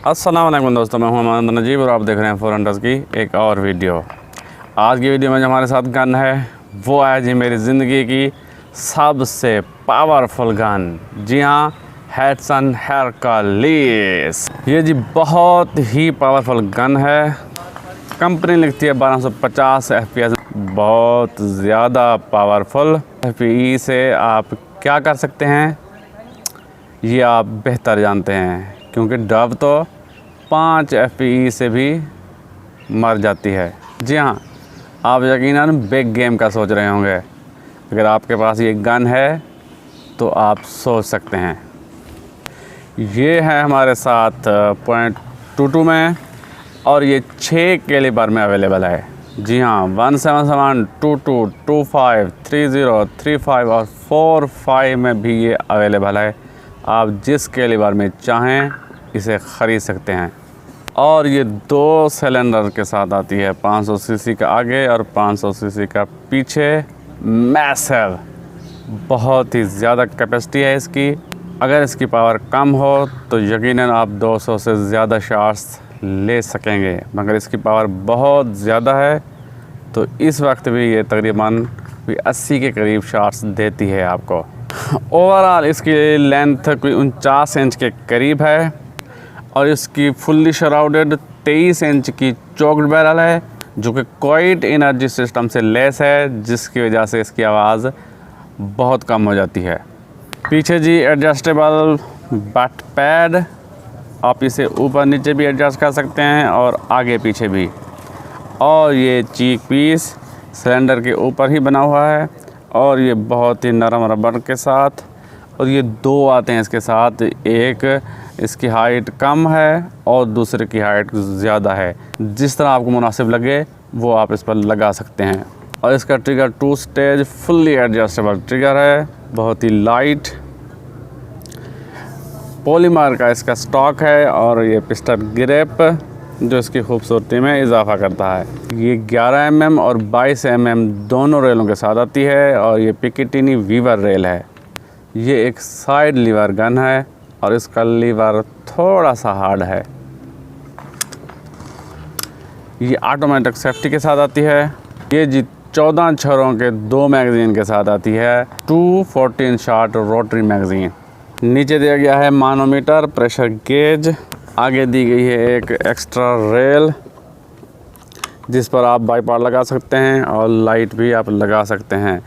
अस्सलाम वालेकुम दोस्तों, मैं हूं मोहम्मद नजीब और आप देख रहे हैं फोर हंटर्स की एक और वीडियो। आज की वीडियो में जो हमारे साथ गन है वो है जी मेरी ज़िंदगी की सबसे पावरफुल गन। जी हाँ, हेडसन हेरक्यूलिस। ये जी बहुत ही पावरफुल गन है। कंपनी लिखती है 1250 FPS, बहुत ज़्यादा पावरफुल। FPS से आप क्या कर सकते हैं ये आप बेहतर जानते हैं, क्योंकि डव तो 5 FPS से भी मर जाती है। जी हाँ, आप यकीनन बिग गेम का सोच रहे होंगे। अगर आपके पास ये गन है तो आप सोच सकते हैं। ये है हमारे साथ .22 में और ये 6 कैलिबर में अवेलेबल है। जी हाँ, 177, 22, 25, 30, 35 और 45 में भी ये अवेलेबल है। आप जिस कैलिबर में चाहें इसे ख़रीद सकते हैं। और ये 2 सिलेंडर के साथ आती है, 500 सीसी का आगे और 500 सीसी का पीछे। मैसिव, बहुत ही ज़्यादा कैपेसिटी है इसकी। अगर इसकी पावर कम हो तो यकीनन आप 200 से ज़्यादा शॉट्स ले सकेंगे, मगर इसकी पावर बहुत ज़्यादा है तो इस वक्त भी ये तकरीबन 80 के करीब शॉट्स देती है आपको। ओवरऑल इसकी लेंथ कोई 49 इंच के करीब है और इसकी फुल्ली शराउडेड 23 इंच की चोक्ड बैरल है, जो कि क्वाइट एनर्जी सिस्टम से लेस है, जिसकी वजह से इसकी आवाज़ बहुत कम हो जाती है। पीछे जी एडजस्टेबल बट पैड, आप इसे ऊपर नीचे भी एडजस्ट कर सकते हैं और आगे पीछे भी। और ये चीक पीस सिलेंडर के ऊपर ही बना हुआ है और ये बहुत ही नरम रबर के साथ। और ये 2 आते हैं इसके साथ, एक इसकी हाइट कम है और दूसरे की हाइट ज़्यादा है। जिस तरह आपको मुनासिब लगे वो आप इस पर लगा सकते हैं। और इसका trigger 2 stage fully adjustable trigger है, बहुत ही लाइट पॉलीमर का इसका स्टॉक है। और ये पिस्टन ग्रिप जो इसकी खूबसूरती में इजाफा करता है। ये 11 mm और 22 mm दोनों रेलों के साथ आती है और ये पिकेटिनी वीवर रेल है। ये एक साइड लीवर गन है और इसका लीवर थोड़ा सा हार्ड है। ये ऑटोमेटिक सेफ्टी के साथ आती है। ये जी 14 छरों के 2 मैगज़ीन के साथ आती है, 214 शॉट रोटरी मैगज़ीन। नीचे दिया गया है मानोमीटर, प्रेशर गेज। आगे दी गई है एक एक्स्ट्रा रेल जिस पर आप बाईपार लगा सकते हैं और लाइट भी आप लगा सकते हैं।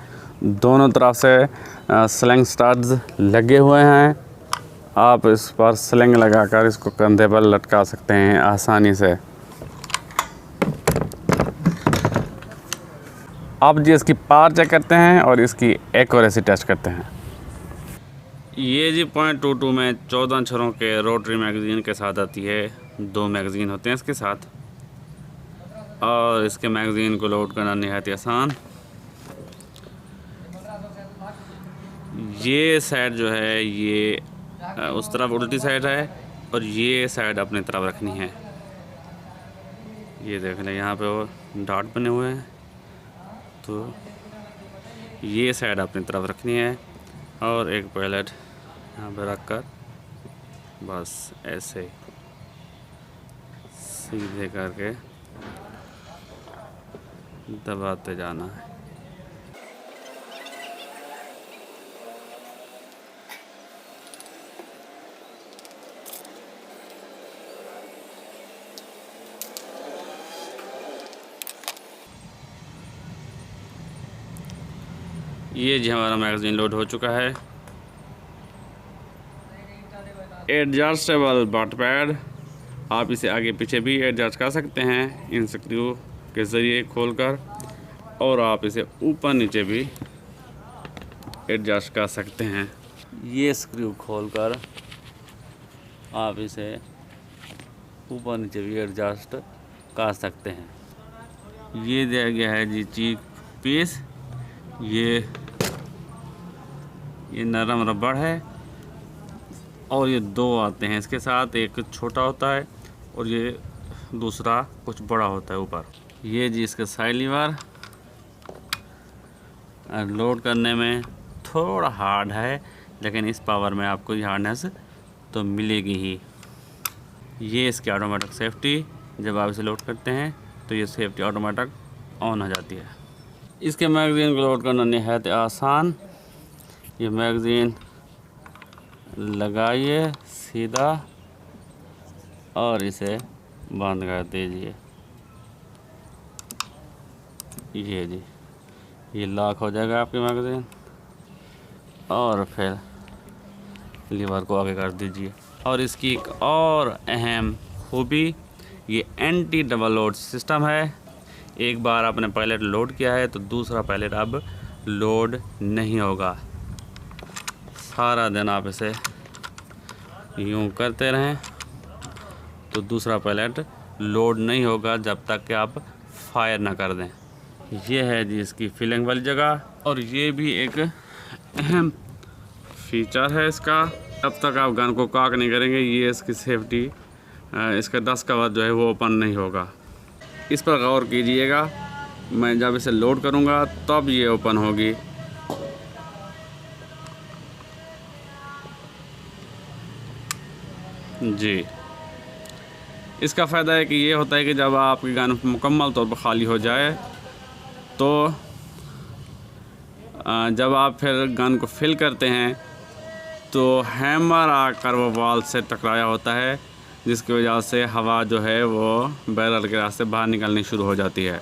दोनों तरफ से स्लिंग स्टड्स लगे हुए हैं। आप इस पर स्लिंग लगाकर इसको कंधे पर लटका सकते हैं आसानी से। आप जी इसकी पावर चेक करते हैं और इसकी एक्यूरेसी टेस्ट करते हैं। ये जी .22 में 14 छरों के रोटरी मैगज़ीन के साथ आती है। 2 मैगज़ीन होते हैं इसके साथ और इसके मैगज़ीन को लोड करना निहायत आसान। ये साइड जो है ये उस तरफ उल्टी साइड है और ये साइड अपनी तरफ रखनी है। ये देख लें, यहाँ पे वो डॉट बने हुए हैं, तो ये साइड अपनी तरफ रखनी है और एक पैलेट यहाँ पे रख कर बस ऐसे सीधे करके दबाते जाना है। ये जी हमारा मैगज़ीन लोड हो चुका है। एडजस्टेबल बट पैड, आप इसे आगे पीछे भी एडजस्ट कर सकते हैं इन स्क्रू के ज़रिए खोलकर, और आप इसे ऊपर नीचे भी एडजस्ट कर सकते हैं। ये स्क्रू खोलकर आप इसे ऊपर नीचे भी एडजस्ट कर सकते हैं। ये दिया गया है जी चीक पीस। ये नरम रबड़ है और ये 2 आते हैं इसके साथ, एक छोटा होता है और ये दूसरा कुछ बड़ा होता है ऊपर। ये जी इसका साइड लीवर लोड करने में थोड़ा हार्ड है, लेकिन इस पावर में आपको ये हार्डनेस तो मिलेगी ही। ये इसकी ऑटोमेटिक सेफ्टी, जब आप इसे लोड करते हैं तो ये सेफ्टी ऑटोमेटिक ऑन हो जाती है। इसके मैगज़ीन को लोड करना निहायत आसान। ये मैगज़ीन लगाइए सीधा और इसे बंद कर दीजिए। ये जी, ये लॉक हो जाएगा आपकी मैगज़ीन, और फिर लीवर को आगे कर दीजिए। और इसकी एक और अहम खूबी, ये एंटी डबल लोड सिस्टम है। एक बार आपने पैलेट लोड किया है तो दूसरा पैलेट अब लोड नहीं होगा। सारा दिन आप इसे यूं करते रहें तो दूसरा पैलेट लोड नहीं होगा जब तक कि आप फायर ना कर दें। ये है जी इसकी फिलिंग वाली जगह, और ये भी एक अहम फीचर है इसका। जब तक आप गन को कॉक नहीं करेंगे ये इसकी सेफ्टी, इसका डस्ट कवर जो है वो ओपन नहीं होगा। इस पर गौर कीजिएगा, मैं जब इसे लोड करूँगा तब ये ओपन होगी। जी, इसका फ़ायदा है कि ये होता है कि जब आपकी गन मुकम्मल तौर पर ख़ाली हो जाए तो जब आप फिर गन को फिल करते हैं तो हैमर आकर वो वॉल से टकराया होता है, जिसकी वजह से हवा जो है वो बैरल के रास्ते बाहर निकलनी शुरू हो जाती है।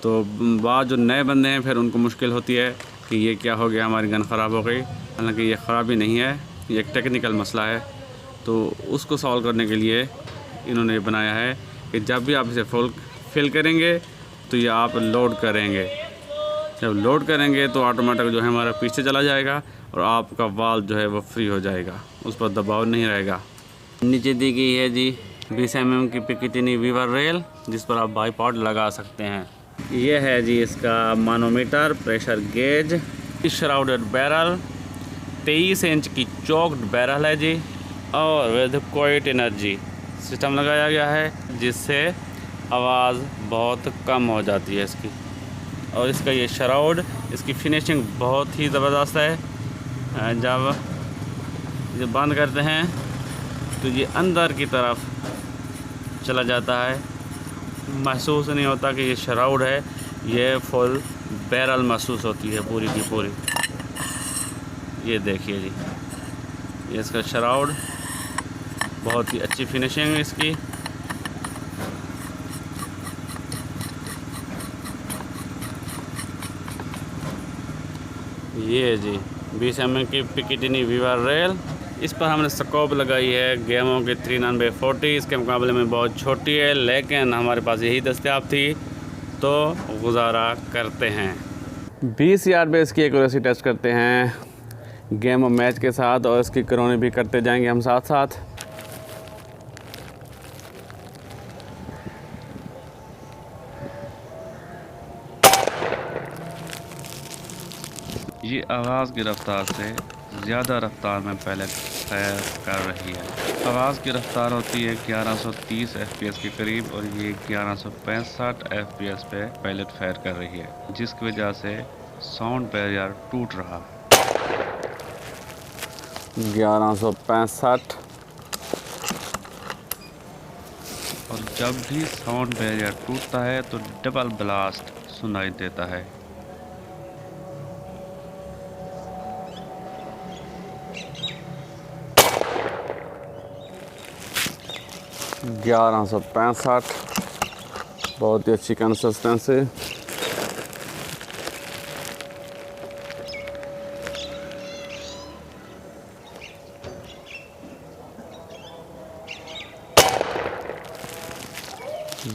तो बाद जो नए बंदे हैं फिर उनको मुश्किल होती है कि ये क्या हो गया, हमारी गन ख़राब हो गई। हालांकि ये ख़राबी नहीं है, ये एक टेक्निकल मसला है। तो उसको सॉल्व करने के लिए इन्होंने ये बनाया है कि जब भी आप इसे फिल करेंगे तो ये आप लोड करेंगे। जब लोड करेंगे तो ऑटोमेटिक जो है हमारा पीछे चला जाएगा और आपका वाल्व जो है वो फ्री हो जाएगा, उस पर दबाव नहीं रहेगा। नीचे दी गई है जी 20 mm की पिकेटिनी वीवर रेल, जिस पर आप बाईपॉड लगा सकते हैं। ये है जी इसका manometer, pressure gauge, shrouded barrel, 23 inch की चौक्ड बैरल है जी, और विद क्वाइट एनर्जी सिस्टम लगाया गया है जिससे आवाज़ बहुत कम हो जाती है इसकी। और इसका ये श्राउड, इसकी फिनिशिंग बहुत ही ज़बरदस्त है। जब बंद करते हैं तो ये अंदर की तरफ चला जाता है, महसूस नहीं होता कि ये श्राउड है, ये फुल बैरल महसूस होती है पूरी की पूरी। ये देखिए जी, ये इसका श्राउड, बहुत ही अच्छी फिनिशिंग है इसकी। ये जी 20 mm की पिकेटिनी वीवर रेल, इस पर हमने स्कोप लगाई है गेमों की 390-40। इसके मुकाबले में बहुत छोटी है, लेकिन हमारे पास यही दस्तयाब थी तो गुजारा करते हैं। 20 यार्ड पे इसकी एक्यूरेसी टेस्ट करते हैं गेम और मैच के साथ, और इसकी क्रोनी भी करते जाएंगे हम साथ साथ। ये आवाज़ की रफ्तार से ज़्यादा रफ्तार में पैलेट फायर कर रही है। आवाज़ की रफ्तार होती है 1130 FPS के करीब, और ये 1165 FPS पे पैलेट फायर कर रही है, जिसकी वजह से साउंड बैरियर टूट रहा। 1165, और जब भी साउंड बैरियर टूटता है तो डबल ब्लास्ट सुनाई देता है। 1165, बहुत ही अच्छी कंसिस्टेंसी।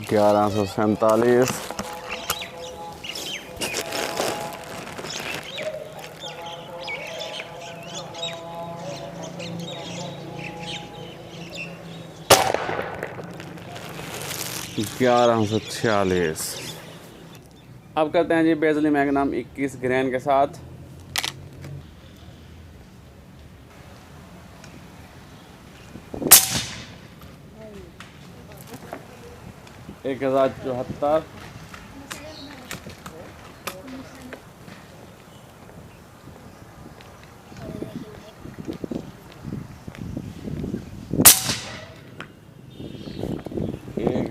ग्यारह सौ 1146। अब करते हैं जी बेजली मैग्नम 21 ग्रेन के साथ। एक 1074,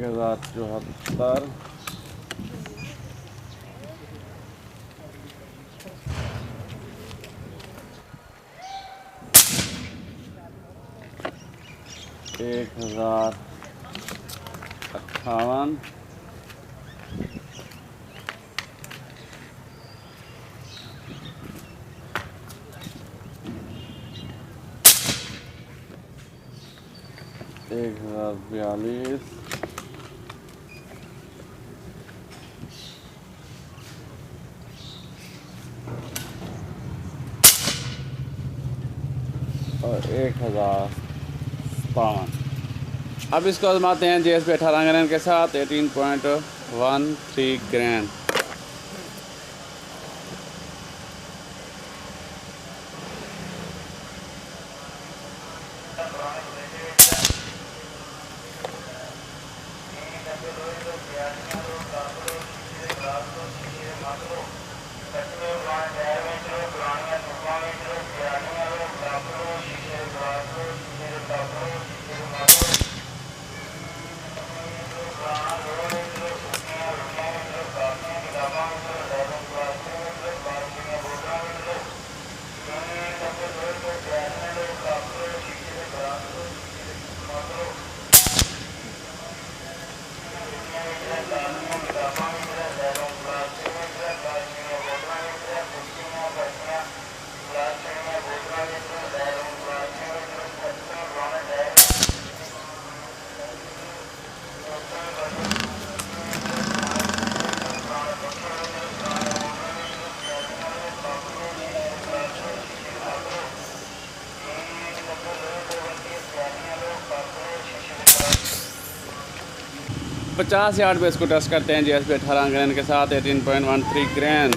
1074 1058 1042 और 1057। अब इसको आजमाते हैं JSP 18 ग्रैंड के साथ 18.13 ग्रैंड। पचास यार्ड पे इसको टेस्ट करते हैं JSP 18 ग्रैंड के साथ 18.13 ग्रैंड।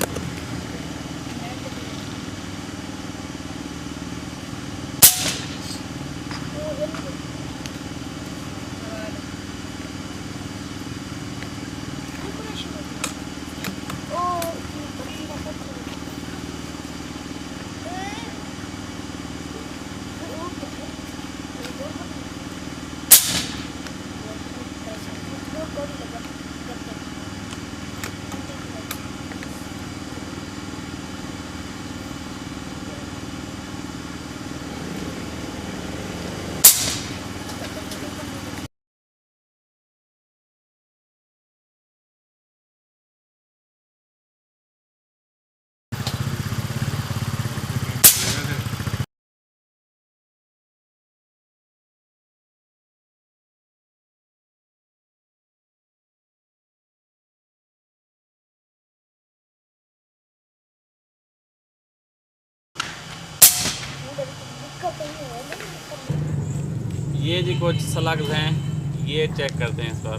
ये जी कुछ स्लग्स हैं, ये चेक करते हैं इस पर।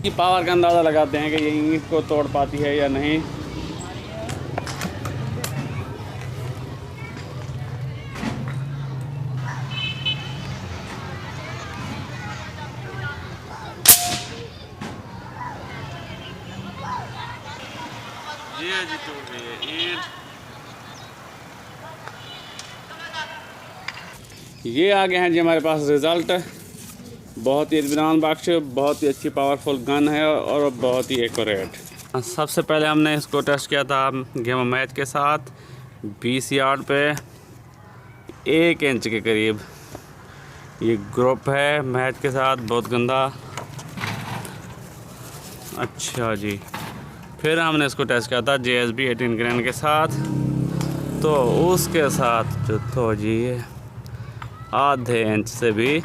ये पावर का अंदाज़ा लगाते हैं कि ये ईंट को तोड़ पाती है या नहीं। ये जी टूट गई है ईंट। ये आ गए हैं जी हमारे पास रिज़ल्ट। बहुत ही इत्मीनान बख्श, बहुत ही अच्छी पावरफुल गन है और बहुत ही एक्यूरेट। सबसे पहले हमने इसको टेस्ट किया था गेम मैच के साथ 20 यार्ड पे 1 इंच के करीब। ये ग्रुप है मैच के साथ, बहुत गंदा। अच्छा जी, फिर हमने इसको टेस्ट किया था JSP 18 ग्रैंड के साथ, तो उसके साथ जो तो जी आधे इंच से भी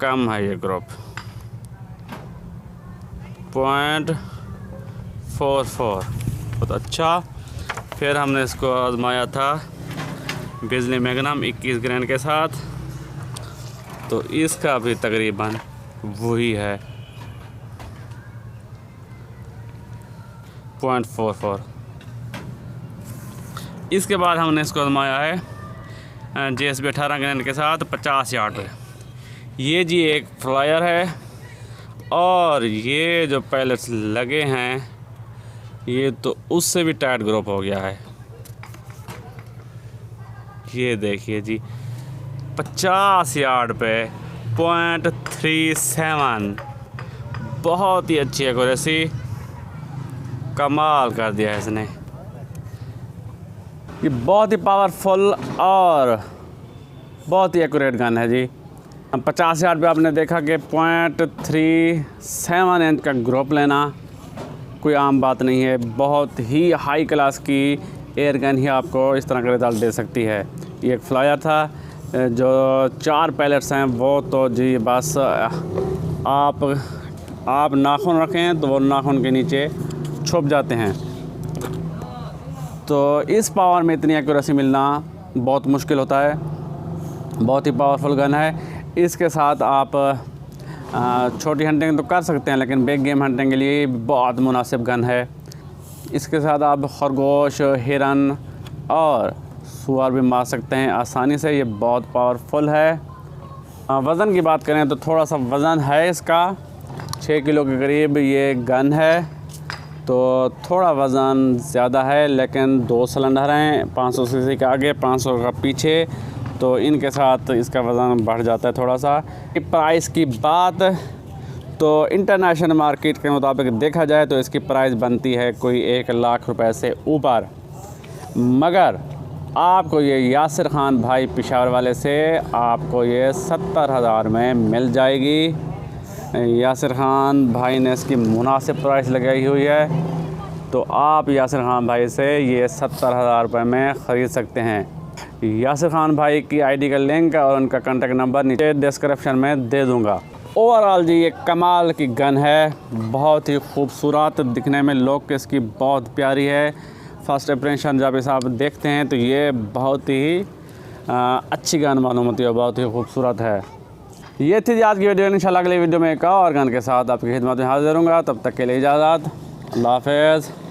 कम है ये ग्रुप, 0.44, बहुत अच्छा। फिर हमने इसको आजमाया था बिजली मैग्नम 21 ग्रैंड के साथ, तो इसका भी तकरीबन वही है 0.44। इसके बाद हमने इसको आजमाया है JSP 18 ग्रैंड के साथ 50 यार्ड पे। ये जी एक फ्लायर है और ये जो पैलेट्स लगे हैं ये तो उससे भी टाइट ग्रुप हो गया है। ये देखिए जी 50 यार्ड पे .37, बहुत ही अच्छी एक्यूरेसी, कमाल कर दिया है इसने। ये बहुत ही पावरफुल और बहुत ही एक्यूरेट गन है जी। 50 यार्ड पे आपने देखा कि .37 इंच का ग्रोप लेना कोई आम बात नहीं है। बहुत ही हाई क्लास की एयर गन ही आपको इस तरह का रिजल्ट दे सकती है। ये एक फ्लायर था, जो 4 पैलेट्स हैं वो तो जी बस आप नाखून रखें तो वो नाखून के नीचे छुप जाते हैं। तो इस पावर में इतनी एक्यूरेसी मिलना बहुत मुश्किल होता है। बहुत ही पावरफुल गन है। इसके साथ आप छोटी हंटिंग तो कर सकते हैं, लेकिन बिग गेम हंटिंग के लिए बहुत मुनासिब गन है। इसके साथ आप खरगोश, हिरन और सुअर भी मार सकते हैं आसानी से। ये बहुत पावरफुल है। वज़न की बात करें तो थोड़ा सा वज़न है इसका, 6 किलो के करीब ये गन है, तो थोड़ा वज़न ज़्यादा है। लेकिन 2 सिलेंडर हैं, 500 सीसी का आगे, 500 का पीछे, तो इनके साथ इसका वज़न बढ़ जाता है थोड़ा सा। प्राइस की बात तो इंटरनेशनल मार्केट के मुताबिक देखा जाए तो इसकी प्राइस बनती है कोई 1 लाख रुपए से ऊपर। मगर आपको ये यासिर ख़ान भाई पेशावर वाले से आपको ये 70,000 में मिल जाएगी। यासिर ख़ान भाई ने इसकी मुनासिब प्राइस लगाई हुई है, तो आप यासिर ख़ान भाई से ये 70,000 रुपये में ख़रीद सकते हैं। यासिर ख़ान भाई की आईडी का लिंक और उनका कॉन्टेक्ट नंबर नीचे डिस्क्रिप्शन में दे दूंगा। ओवरऑल जी ये कमाल की गन है, बहुत ही खूबसूरत दिखने में, लुक इसकी बहुत प्यारी है। फर्स्ट इंप्रेशन जब इसे आप देखते हैं तो ये बहुत ही अच्छी गन मालूम होती है, बहुत ही खूबसूरत है। ये थी आज की वीडियो। इंशाल्लाह अगली वीडियो में एक और गन के साथ आपकी खिदमत में हाजिर होऊंगा। तब तक के लिए इजाज़त, अल्लाह हाफ़िज़।